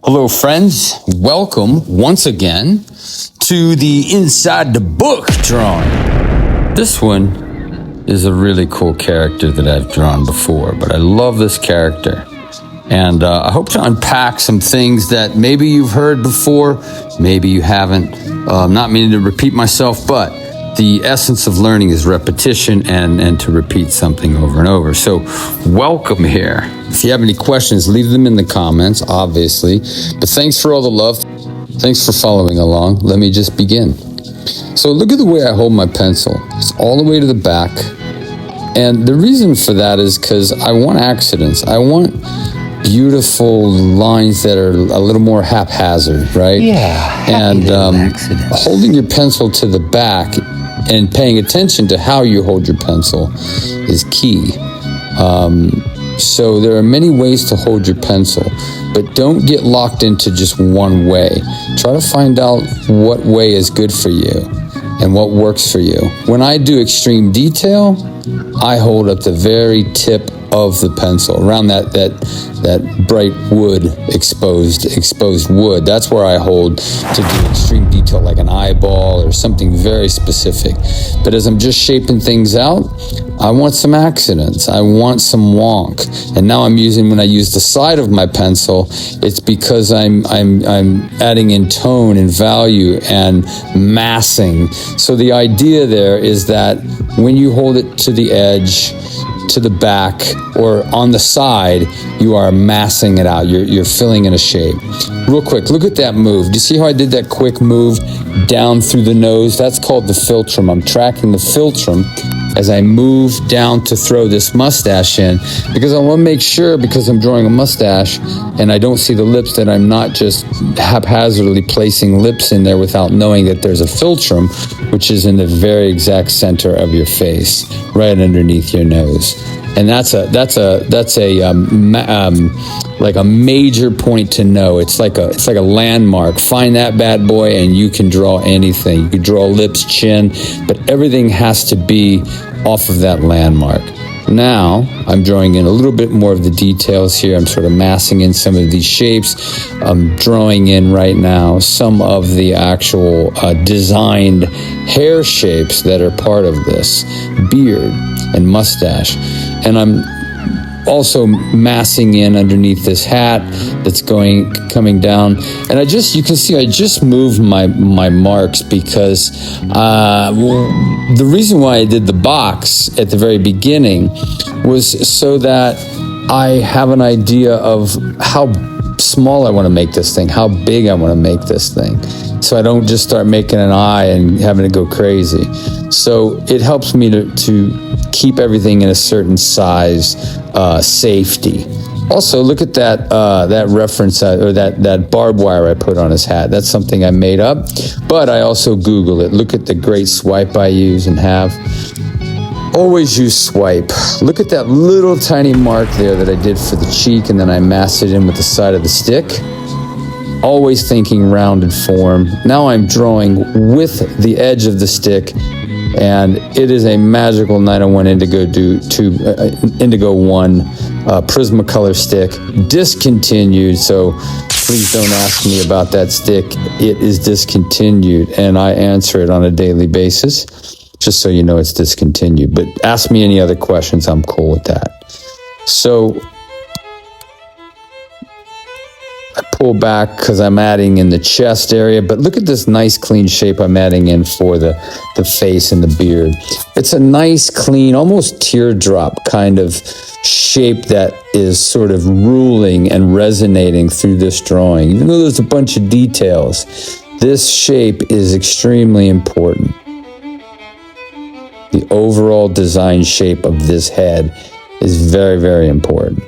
Hello, friends. Welcome once again to the Inside the Book drawing. This one is a really cool character that I've drawn before, but I love this character. And I hope to unpack some things that maybe you've heard before, maybe you haven't. Not meaning to repeat myself, but the essence of learning is repetition and to repeat something over and over. So welcome here. If you have any questions, leave them in the comments, obviously. But thanks for all the love. Thanks for following along. Let me just begin. So look at the way I hold my pencil. It's all the way to the back. And the reason for that is because I want accidents. I want beautiful lines that are a little more haphazard, right? Yeah. And holding your pencil to the back and paying attention to how you hold your pencil is key. So there are many ways to hold your pencil, but don't get locked into just one way. Try to find out what way is good for you and what works for you. When I do extreme detail, I hold up the very tip of the pencil, around that bright wood, exposed wood. That's where I hold to do extreme detail, like an eyeball or something very specific. But as I'm just shaping things out, I want some accidents. I want some wonk. And now when I use the side of my pencil, it's because I'm adding in tone and value and massing. So the idea there is that when you hold it to the edge, to the back, or on the side, you are massing it out. You're filling in a shape. Real quick, look at that move. Do you see how I did that quick move down through the nose? That's called the philtrum. I'm tracking the philtrum as I move down to throw this mustache in, because I want to make sure, because I'm drawing a mustache and I don't see the lips, that I'm not just haphazardly placing lips in there without knowing that there's a philtrum, which is in the very exact center of your face, right underneath your nose. And that's like a major point to know. It's like a landmark. Find that bad boy and you can draw anything. You can draw lips, chin, but everything has to be off of that landmark. Now I'm drawing in a little bit more of the details here. I'm sort of massing in some of these shapes. I'm drawing in right now some of the actual designed hair shapes that are part of this beard and mustache. And I'm also massing in underneath this hat that's coming down. And you can see I just moved my marks because the reason why I did the box at the very beginning was so that I have an idea of how small I want to make this thing, how big I want to make this thing. So I don't just start making an eye and having to go crazy. So it helps me to keep everything in a certain size, safety. Also, look at that reference or that barbed wire I put on his hat. That's something I made up, but I also Google it. Look at the great swipe I use and have. Always use swipe. Look at that little tiny mark there that I did for the cheek, and then I masked it in with the side of the stick. Always thinking rounded form. Now I'm drawing with the edge of the stick, and it is a magical 901 Indigo 1 Prismacolor stick, discontinued. So please don't ask me about that stick. It is discontinued, and I answer it on a daily basis, just so you know it's discontinued. But ask me any other questions, I'm cool with that. So I pull back because I'm adding in the chest area, but look at this nice clean shape I'm adding in for the face and the beard. It's a nice clean, almost teardrop kind of shape that is sort of ruling and resonating through this drawing. Even though there's a bunch of details, this shape is extremely important. The overall design shape of this head is very, very important.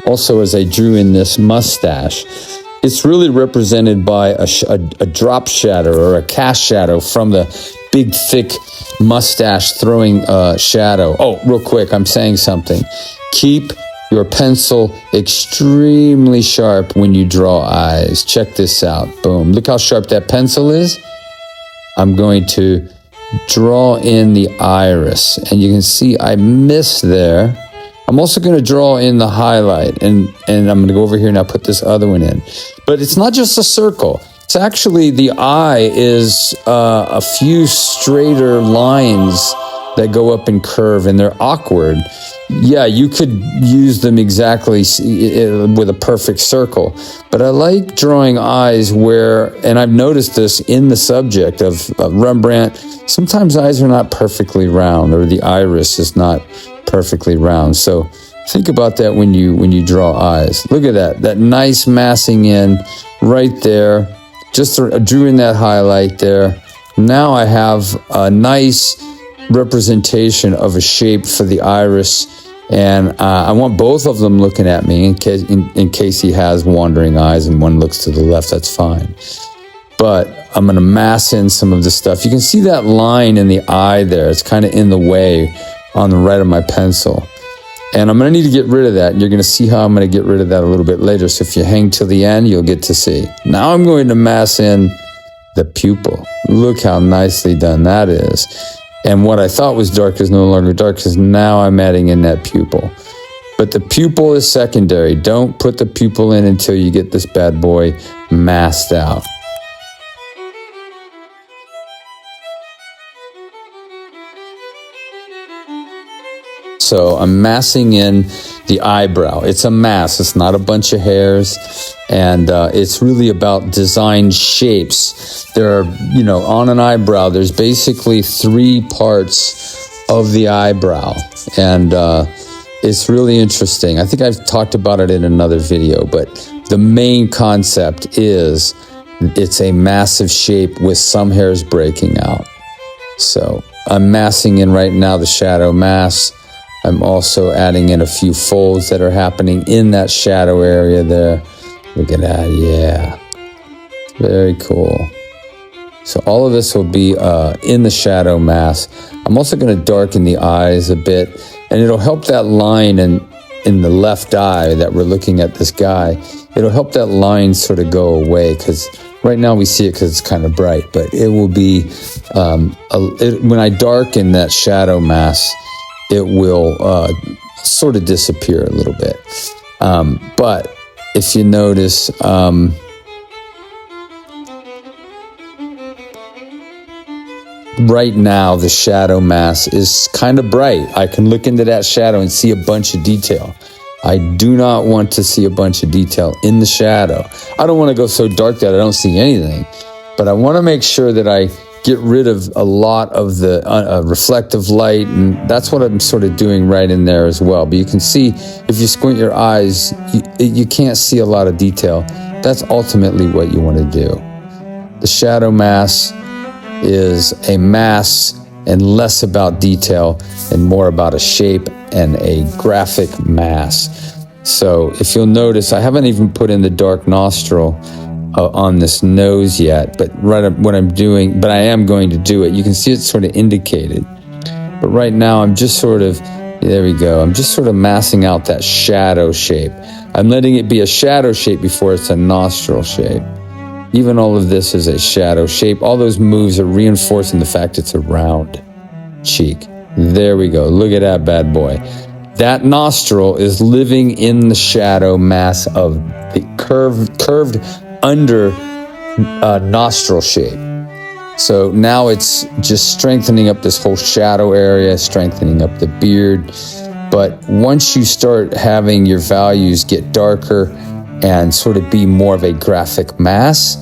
Also, as I drew in this mustache, it's really represented by a drop shadow or a cast shadow from the big, thick mustache throwing shadow. Oh, real quick, I'm saying something. Keep your pencil extremely sharp when you draw eyes. Check this out. Boom. Look how sharp that pencil is. I'm going to draw in the iris, and you can see I missed there. I'm also going to draw in the highlight, and I'm going to go over here and I'll put this other one in. But it's not just a circle. It's actually, the eye is a few straighter lines that go up and curve, and they're awkward. Yeah, you could use them exactly with a perfect circle, but I like drawing eyes where, and I've noticed this in the subject of Rembrandt, sometimes eyes are not perfectly round, or the iris is not perfectly round. So think about that when you draw eyes. Look at that nice massing in right there. Just drew in that highlight there. Now I have a nice representation of a shape for the iris, and I want both of them looking at me in case he has wandering eyes and one looks to the left. That's fine. But I'm going to mass in some of the stuff. You can see that line in the eye there. It's kind of in the way on the right of my pencil. And I'm going to need to get rid of that. And you're going to see how I'm going to get rid of that a little bit later. So if you hang till the end, you'll get to see. Now I'm going to mass in the pupil. Look how nicely done that is. And what I thought was dark is no longer dark, because now I'm adding in that pupil. But the pupil is secondary. Don't put the pupil in until you get this bad boy masked out. So I'm massing in the eyebrow. It's a mass. It's not a bunch of hairs. And it's really about design shapes. There are, on an eyebrow, there's basically 3 parts of the eyebrow. And it's really interesting. I think I've talked about it in another video, but the main concept is it's a massive shape with some hairs breaking out. So I'm massing in right now the shadow mass. I'm also adding in a few folds that are happening in that shadow area there. Look at that, yeah. Very cool. So all of this will be in the shadow mass. I'm also going to darken the eyes a bit, and it'll help that line in the left eye that we're looking at this guy. It'll help that line sort of go away, because right now we see it because it's kind of bright, but it will be, when I darken that shadow mass, it will sort of disappear a little bit. But if you notice, right now the shadow mass is kind of bright. I can look into that shadow and see a bunch of detail. I do not want to see a bunch of detail in the shadow. I don't want to go so dark that I don't see anything, but I want to make sure that I get rid of a lot of the reflective light, and that's what I'm sort of doing right in there as well. But you can see, if you squint your eyes, you can't see a lot of detail. That's ultimately what you want to do. The shadow mass is a mass and less about detail and more about a shape and a graphic mass. So if you'll notice, I haven't even put in the dark nostril on this nose yet, but what I'm doing, but I am going to do it. You can see it's sort of indicated. But right now I'm just sort of, there we go. I'm just sort of massing out that shadow shape. I'm letting it be a shadow shape before it's a nostril shape. Even all of this is a shadow shape. All those moves are reinforcing the fact it's a round cheek. There we go. Look at that bad boy. That nostril is living in the shadow mass of the curved under nostril shape. So now it's just strengthening up this whole shadow area, strengthening up the beard. But once you start having your values get darker and sort of be more of a graphic mass,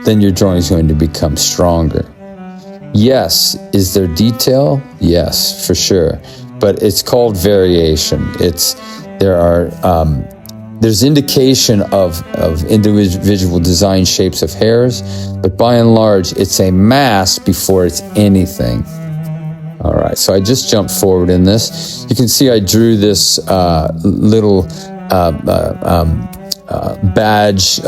then your drawing is going to become stronger. Yes, is there detail? Yes, for sure. But it's called variation. There's indication of individual design shapes of hairs, but by and large, it's a mass before it's anything. All right, so I just jumped forward in this. You can see I drew this little badge,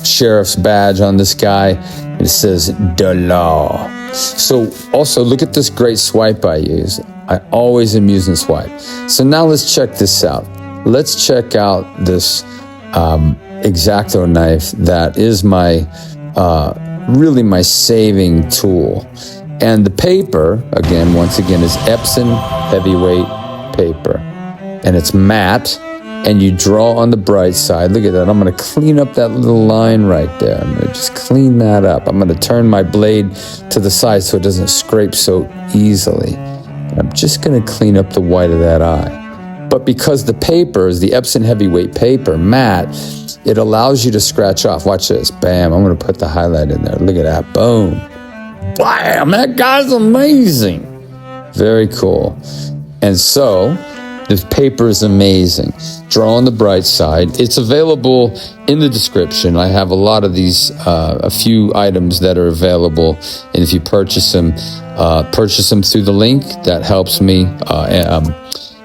sheriff's badge on this guy. It says "De Law." So also look at this great swipe I use. I always am using swipe. So now let's check this out. let's check out this Exacto knife that is my really my saving tool. And the paper, once again, is Epson heavyweight paper. And it's matte, and you draw on the bright side. Look at that. I'm going to clean up that little line right there. I'm going to just clean that up. I'm going to turn my blade to the side so it doesn't scrape so easily. And I'm just going to clean up the white of that eye. But because the paper is the Epson heavyweight paper, matte, it allows you to scratch off. Watch this. Bam. I'm going to put the highlight in there. Look at that. Boom. Bam. That guy's amazing. Very cool. And so this paper is amazing. Draw on the bright side. It's available in the description. I have a lot of these, a few items that are available. And if you purchase them through the link. That helps me.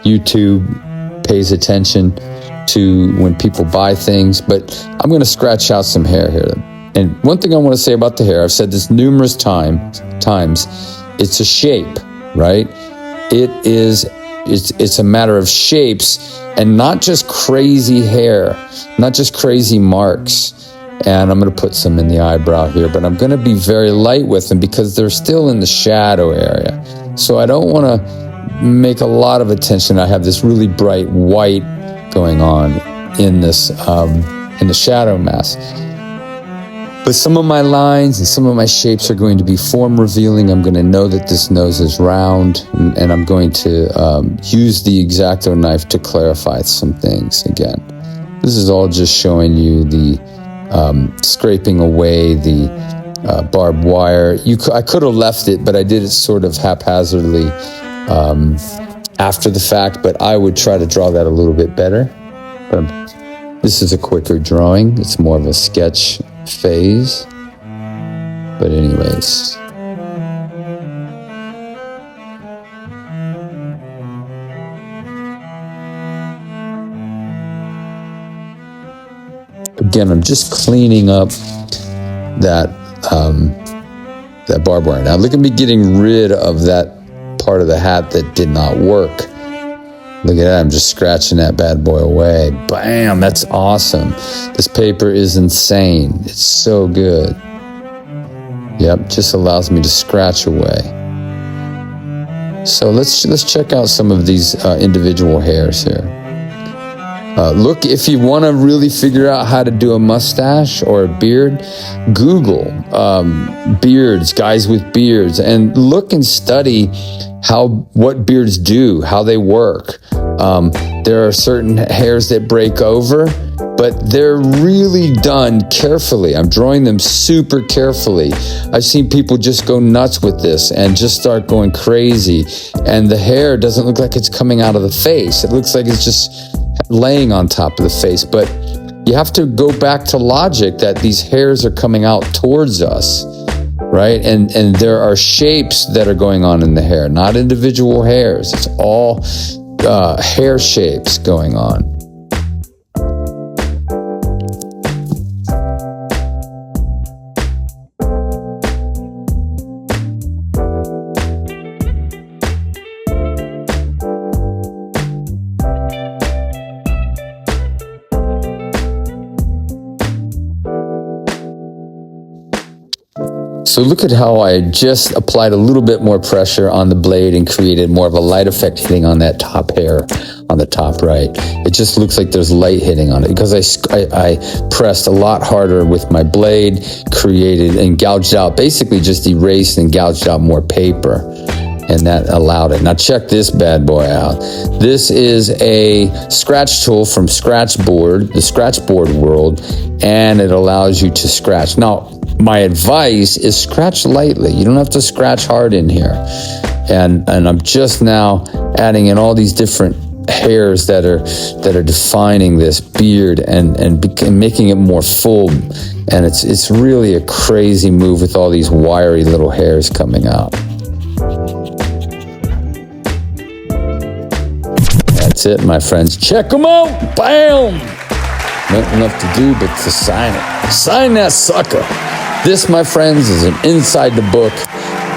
YouTube pays attention to when people buy things. But I'm going to scratch out some hair here. And one thing I want to say about the hair, I've said this numerous times, it's a shape, right? It's a matter of shapes and not just crazy hair, not just crazy marks. And I'm going to put some in the eyebrow here, but I'm going to be very light with them because they're still in the shadow area. So I don't want to make a lot of attention. I have this really bright white going on in this, in the shadow mask. But some of my lines and some of my shapes are going to be form revealing. I'm going to know that this nose is round, and I'm going to use the Exacto knife to clarify some things again. This is all just showing you the scraping away the barbed wire. I could have left it, but I did it sort of haphazardly after the fact, but I would try to draw that a little bit better. This is a quicker drawing. It's more of a sketch phase. But anyways. Again, I'm just cleaning up that barbed wire. Now look at me getting rid of that part of the hat that did not work. Look at that, I'm just scratching that bad boy away. Bam, that's awesome. This paper is insane. It's so good. Yep, just allows me to scratch away. So let's check out some of these individual hairs here. Look, if you want to really figure out how to do a mustache or a beard, Google beards, guys with beards, and look and study what beards do, how they work. There are certain hairs that break over, but they're really done carefully. I'm drawing them super carefully. I've seen people just go nuts with this and just start going crazy, and the hair doesn't look like it's coming out of the face. It looks like it's just laying on top of the face, but you have to go back to logic that these hairs are coming out towards us, right? And there are shapes that are going on in the hair, not individual hairs. It's all hair shapes going on. So look at how I just applied a little bit more pressure on the blade and created more of a light effect hitting on that top hair on the top right. It just looks like there's light hitting on it because I pressed a lot harder with my blade, created and gouged out, basically just erased and gouged out more paper. And that allowed it. Now check this bad boy out. This is a scratch tool from Scratchboard, the Scratchboard world, and it allows you to scratch. Now, my advice is scratch lightly. You don't have to scratch hard in here. And I'm just now adding in all these different hairs that are defining this beard and making it more full. And it's really a crazy move with all these wiry little hairs coming out. That's it, my friends. Check them out. Bam! Nothing left to do but to sign it. Sign that sucker. This, my friends, is an inside the book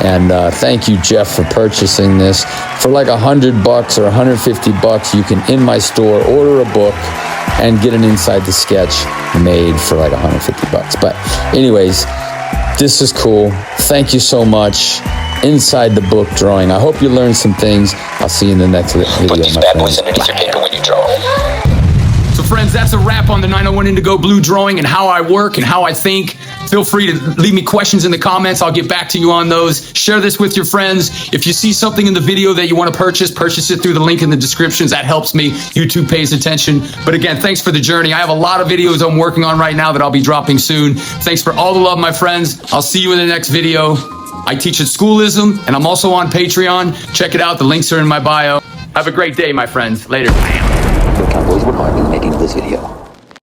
And thank you, Jeff, for purchasing this. For like $100 or $150, you can, in my store, order a book and get an inside the sketch made for like $150. But anyways, this is cool. Thank you so much. Inside the book drawing. I hope you learned some things. I'll see you in the next video. Put these bad boys underneath your paper when you draw. So friends, that's a wrap on the 901 Indigo Blue drawing and how I work and how I think. Feel free to leave me questions in the comments. I'll get back to you on those. Share this with your friends. If you see something in the video that you want to purchase it through the link in the descriptions. That helps me. YouTube pays attention. But again, thanks for the journey. I have a lot of videos I'm working on right now that I'll be dropping soon. Thanks for all the love, my friends. I'll see you in the next video. I teach at Schoolism, and I'm also on Patreon. Check it out. The links are in my bio. Have a great day, my friends. Later.